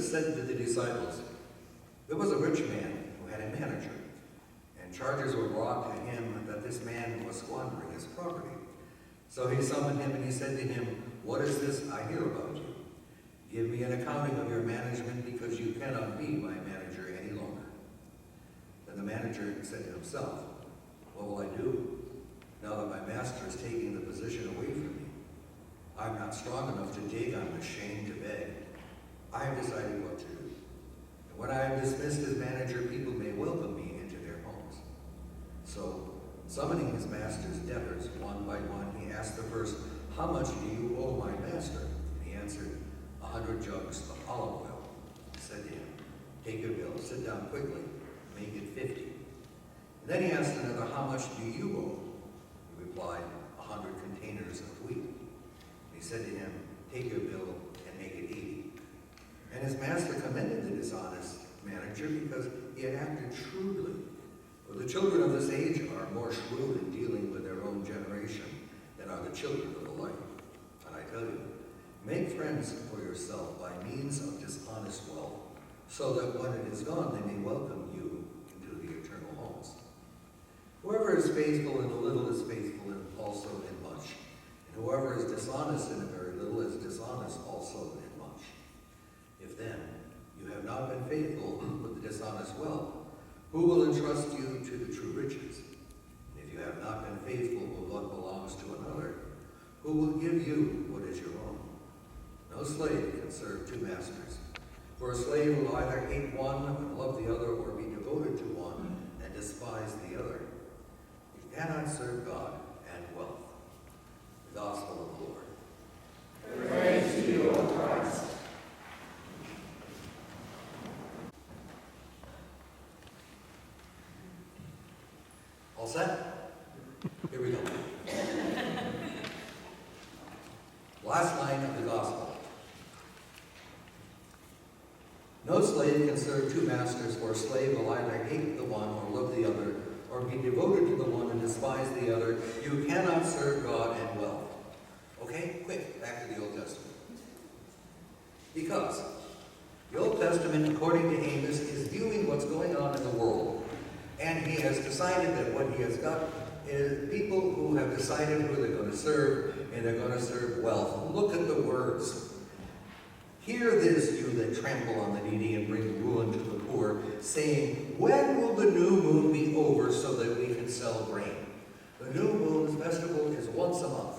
Jesus said to the disciples, "There was a rich man who had a manager, and charges were brought to him that this man was squandering his property. So he summoned him and he said to him, 'What is this I hear about you? Give me an accounting of your management, because you cannot be my manager any longer.' Then the manager said to himself, 'What will I do now that my master is taking the position away from me? I'm not strong enough to dig, I'm ashamed to beg. I have decided what to do. And when I have dismissed as manager, people may welcome me into their homes.' So, summoning his master's debtors one by one, he asked the first, 'How much do you owe my master?' And he answered, 100 jugs of olive oil.' He said to him, 'Take your bill, sit down quickly, make it 50. And then he asked another, 'How much do you owe?' He replied, 100 containers of wheat. He said to him, 'Take your bill and make it 80. And his master commended the dishonest manager because he had acted shrewdly. For the children of this age are more shrewd in dealing with their own generation than are the children of the light. And I tell you, make friends for yourself by means of dishonest wealth, so that when it is gone, they may welcome you into the eternal homes. Whoever is faithful in a little is faithful also in much. And whoever is dishonest in a very little is dishonest also in much. If then you have not been faithful with the dishonest wealth, who will entrust you to the true riches? And if you have not been faithful with what belongs to another, who will give you what is your own? No slave can serve two masters. For a slave will either hate one and love the other, or be devoted to one and despise the other. You cannot serve God and wealth. The Gospel of the Lord. Praise to you, O Christ. All set? Here we go. Last line of the Gospel. No slave can serve two masters, for a slave will either hate the one or love the other, or be devoted to the one and despise the other. You cannot serve God and wealth. Okay, quick, back to the Old Testament. Because the Old Testament, according to Amos, is viewing what's going on in the world. And he has decided that what he has got is people who have decided who they're going to serve, and they're going to serve wealth. Look at the words. Hear this, you that trample on the needy and bring ruin to the poor, saying, when will the new moon be over so that we can sell grain? The new moon's festival is once a month,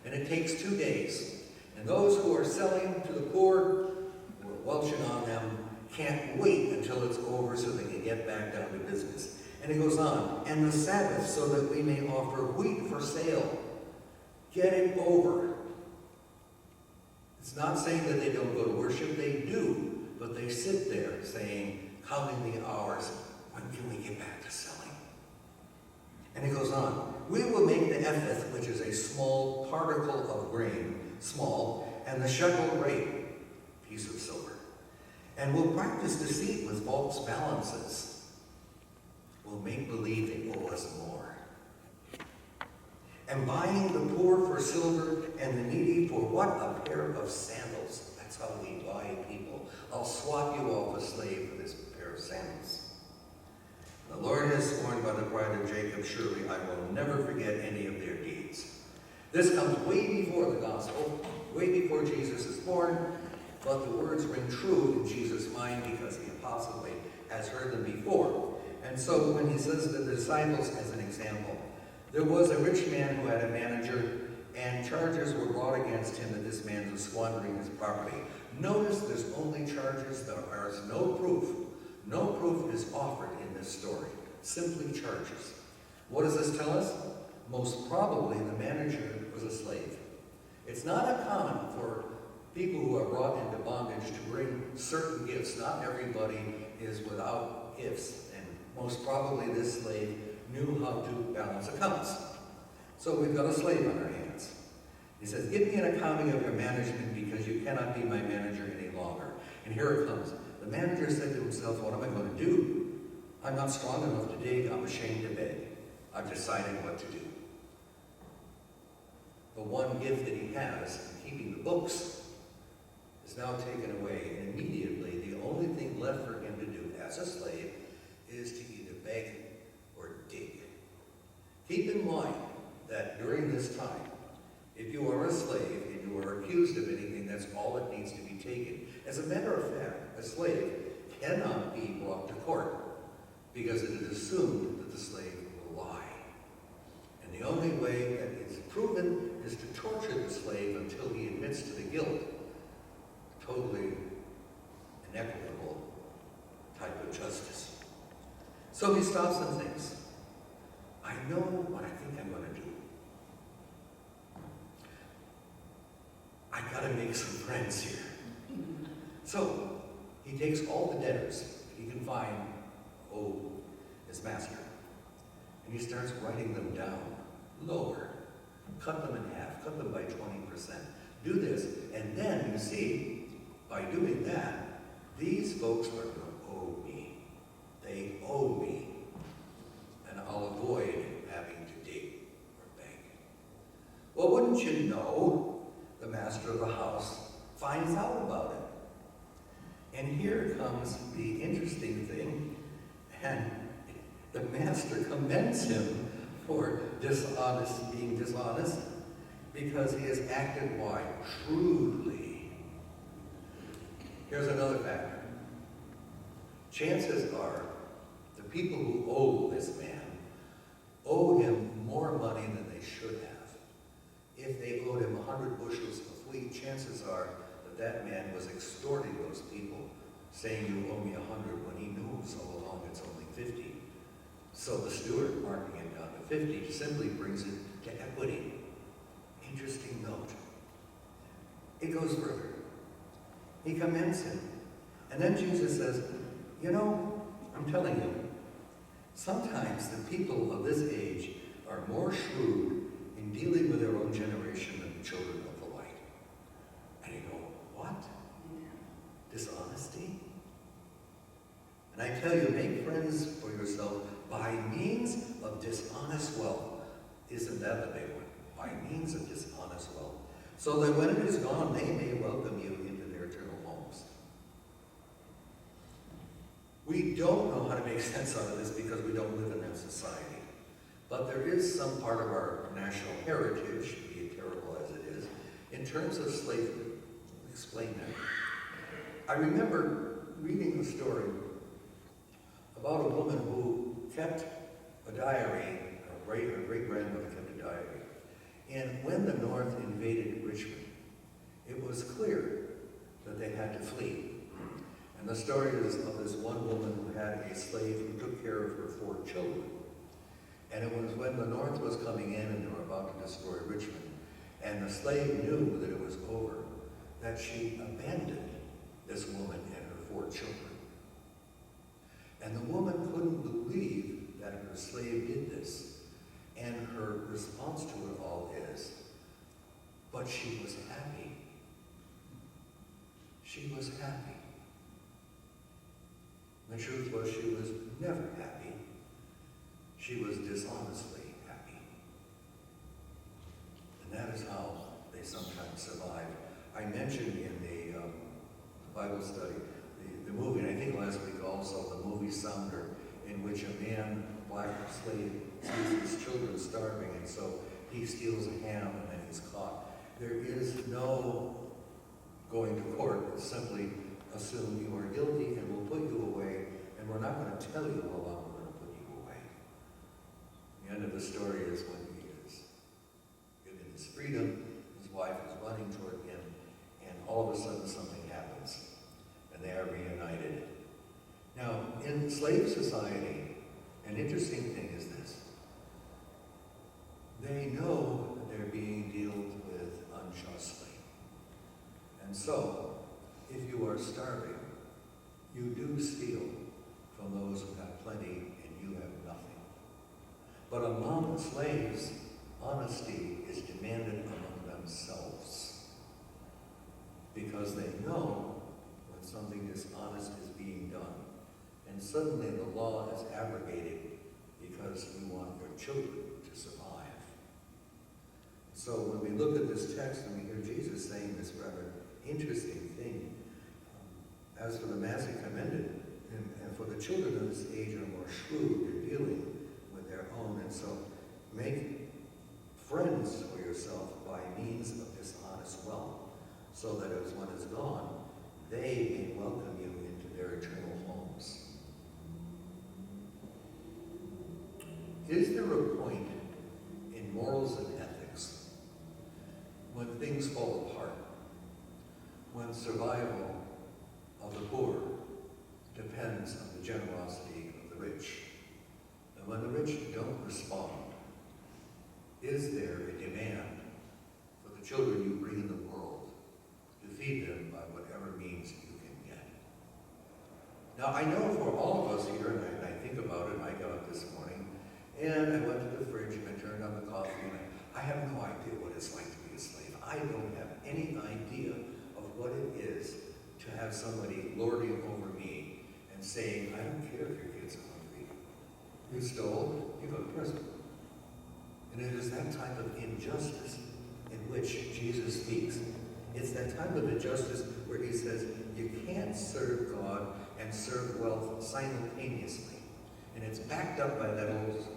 and it takes 2 days. And those who are selling to the poor, who are welching on them, can't wait until it's over so they can get back down to business. And it goes on, and the Sabbath, so that we may offer wheat for sale. Get it over. It's not saying that they don't go to worship, they do, but they sit there saying, counting the hours, when can we get back to selling? And it goes on, we will make the ephah, which is a small particle of grain, small, and the shekel rate, piece of silver. And we'll practice deceit with false balances. We'll make believe they owe us more. And buying the poor for silver and the needy for what? A pair of sandals. That's how we buy people. I'll swap you off a slave for this pair of sandals. The Lord has sworn by the pride of Jacob, surely I will never forget any of their deeds. This comes way before the gospel, way before Jesus is born, but the words ring true in Jesus' mind because the apostle has heard them before. And so when he says to the disciples as an example, there was a rich man who had a manager, and charges were brought against him that this man was squandering his property. Notice there's only charges, there is no proof. No proof is offered in this story, simply charges. What does this tell us? Most probably the manager was a slave. It's not uncommon for people who are brought into bondage to bring certain gifts. Not everybody is without gifts, and most probably this slave knew how to balance accounts. So we've got a slave on our hands. He says, give me an accounting of your management, because you cannot be my manager any longer. And here it comes. The manager said to himself, what am I going to do? I'm not strong enough to dig. I'm ashamed to beg. I've decided what to do. The one gift that he has, in keeping the books, is now taken away, and immediately left for him to do as a slave is to either beg or dig. Keep in mind that during this time, if you are a slave and you are accused of anything, that's all that needs to be taken. As a matter of fact, a slave cannot be brought to court because it is assumed that the slave will lie. And the only way that it's proven is to torture the slave until he admits to the guilt. Totally inequitable type of justice. So he stops and thinks, I know what I think I'm going to do. I got to make some friends here. So he takes all the debtors he can find owe his master, and he starts writing them down lower, cut them in half, cut them by 20%. Do this, and then you see, by doing that, these folks are going to owe me. They owe me, and I'll avoid having to dig or beg. Well, wouldn't you know, the master of the house finds out about it. And here comes the interesting thing, and the master commends him for being dishonest, because he has acted, why? Shrewdly. Here's another factor. Chances are the people who owe this man owe him more money than they should have. If they owed him 100 bushels of wheat, chances are that that man was extorting those people, saying, you owe me 100, when he knows all along it's only 50. So the steward, marking it down to 50, simply brings it to equity. Interesting note. It goes further. He commends him. And then Jesus says, you know, I'm telling you, sometimes the people of this age are more shrewd in dealing with their own generation than the children of the light. And you go, what? Dishonesty? And I tell you, make friends for yourself by means of dishonest wealth. Isn't that the big one? By means of dishonest wealth. So that when it is gone, they may welcome you into their eternal homes. We don't know how to make sense out of this because we don't live in that society. But there is some part of our national heritage, be it terrible as it is, in terms of slavery. Let me explain that. I remember reading a story about a woman who kept a diary, her great-grandmother kept a diary. And when the North invaded Richmond, it was clear that they had to flee. And the story is of this one woman who had a slave who took care of her 4 children. And it was when the North was coming in and they were about to destroy Richmond, and the slave knew that it was over, that she abandoned this woman and her 4 children. And the woman couldn't believe that her slave did this. And her response to it all is, but she was happy. She was happy. The truth was she was never happy. She was dishonestly happy. And that is how they sometimes survive. I mentioned in the Bible study, the movie, and I think last week also, the movie Sounder, in which a man, a black slave, sees his children starving, and so he steals a ham and then he's caught. There is no going to court. It's simply assume you are guilty and we'll put you away, and we're not going to tell you how long we're going to put you away. The end of the story is when he is given his freedom, his wife is running toward him, and all of a sudden something happens, and they are reunited. Now, in slave society, an interesting thing is this. They know that they're being dealt with unjustly. And so, if you are starving, you do steal from those who have plenty and you have nothing. But among slaves, honesty is demanded among themselves, because they know when something dishonest is being done. And suddenly the law is abrogated because you want your children to survive. So when we look at this text and we hear Jesus saying this rather interesting thing, As for the mass, he commended him, and for the children of this age are more shrewd in dealing with their own, and so make friends for yourself by means of this honest wealth, so that as one is gone, they may welcome you into their eternal homes. Is there a point in morals and ethics when things fall apart, when survival of the poor depends on the generosity of the rich, and when the rich don't respond? Is there a demand for the children you bring in the world to feed them by whatever means you can get? Now, I know for all of us here, and I think about it, I got up this morning, and I went to the fridge, and I turned on the coffee, and I have no idea what it's like to be a slave. I don't have any idea of what it is to have somebody lording over me and saying, I don't care if your kids are hungry. You stole, you go to prison. And it is that type of injustice in which Jesus speaks. It's that type of injustice where he says, you can't serve God and serve wealth simultaneously. And it's backed up by that Old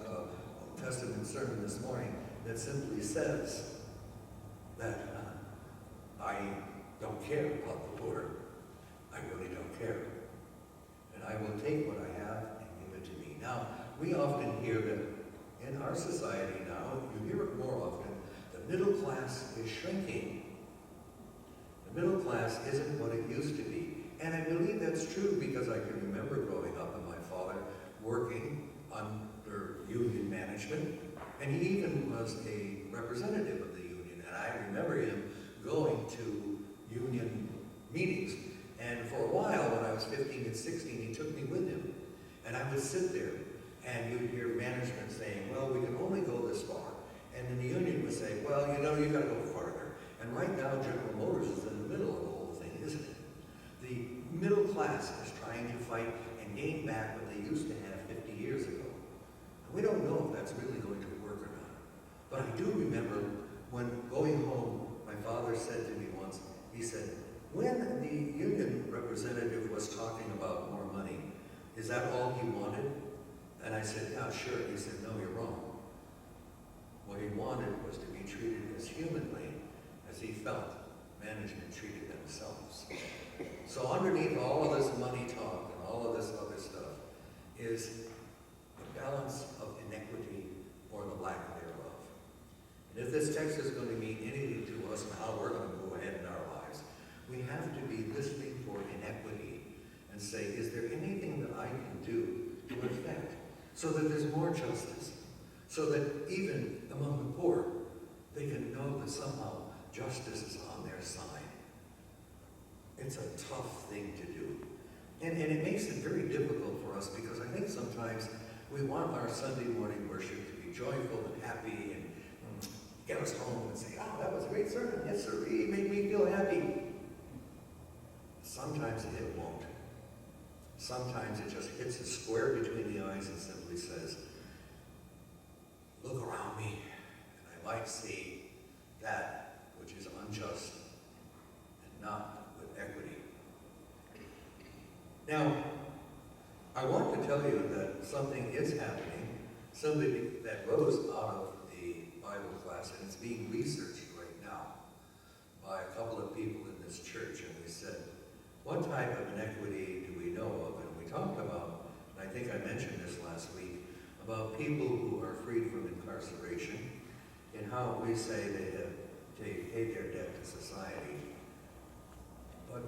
Testament sermon this morning that simply says that I don't care about the poor. I really don't care. And I will take what I have and give it to me. Now, we often hear that in our society now, you hear it more often, the middle class is shrinking. The middle class isn't what it used to be. And I believe that's true because I can remember growing up and my father working under union management, and he even was a representative of the union. And I remember him going to union meetings. And for a while, when I was 15 and 16, he took me with him. And I would sit there, and you'd hear management saying, well, we can only go this far. And then the union would say, well, you know, you got to go farther. And right now, General Motors is in the middle of the whole thing, isn't it? The middle class is trying to fight and gain back what they used to have 50 years ago. And we don't know if that's really going to work or not. But I do remember when going home, my father said to me once, he said, when the union representative was talking about more money, is that all he wanted? And I said, yeah, sure. He said, no, you're wrong. What he wanted was to be treated as humanly as he felt management treated themselves. So underneath all of this money talk and all of this other stuff is the balance of inequity or the lack thereof. And if this text is going to mean anything to us and how we're going to go ahead in our lives, we have to be listening for inequity and say, is there anything that I can do to affect so that there's more justice, so that even among the poor, they can know that somehow justice is on their side. It's a tough thing to do. And it makes it very difficult for us because I think sometimes we want our Sunday morning worship to be joyful and happy and get us home and say, oh, that was a great sermon. Yes, sir, it made me feel happy. Sometimes it won't. Sometimes it just hits us square between the eyes and simply says, look around me, and I might see that which is unjust and not with equity. Now, I want to tell you that something is happening, something that rose out of the Bible class, and it's being researched right now by a couple of people in this church, and we said, what type of inequity do we know of? And we talked about, and I think I mentioned this last week, about people who are freed from incarceration and how we say they paid their debt to society. But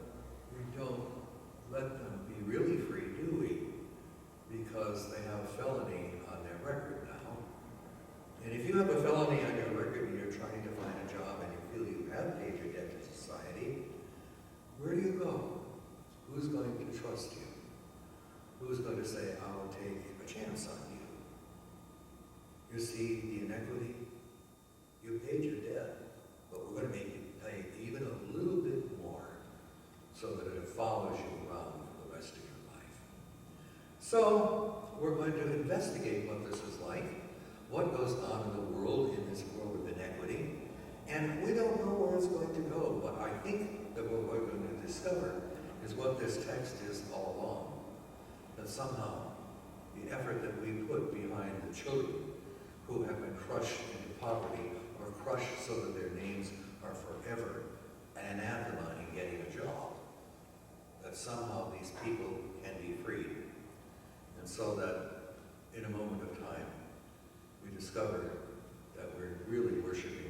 we don't let them be really free, do we? Because they have a felony on their record now. And if you have a felony on your record and you're trying to find a job and you feel you have paid your debt to society, where do you go? Who's going to trust you? Who's going to say, I will take a chance on you? You see the inequity? You paid your debt, but we're going to make you pay even a little bit more so that it follows you around for the rest of your life. So, we're going to investigate what this is like, what goes on in the world, in this world of inequity, and we don't know where it's going to go, but I think that what we're going to discover is what this text is all along. That somehow the effort that we put behind the children who have been crushed into poverty or crushed so that their names are forever anathema in getting a job, that somehow these people can be freed. And so that in a moment of time, we discover that we're really worshiping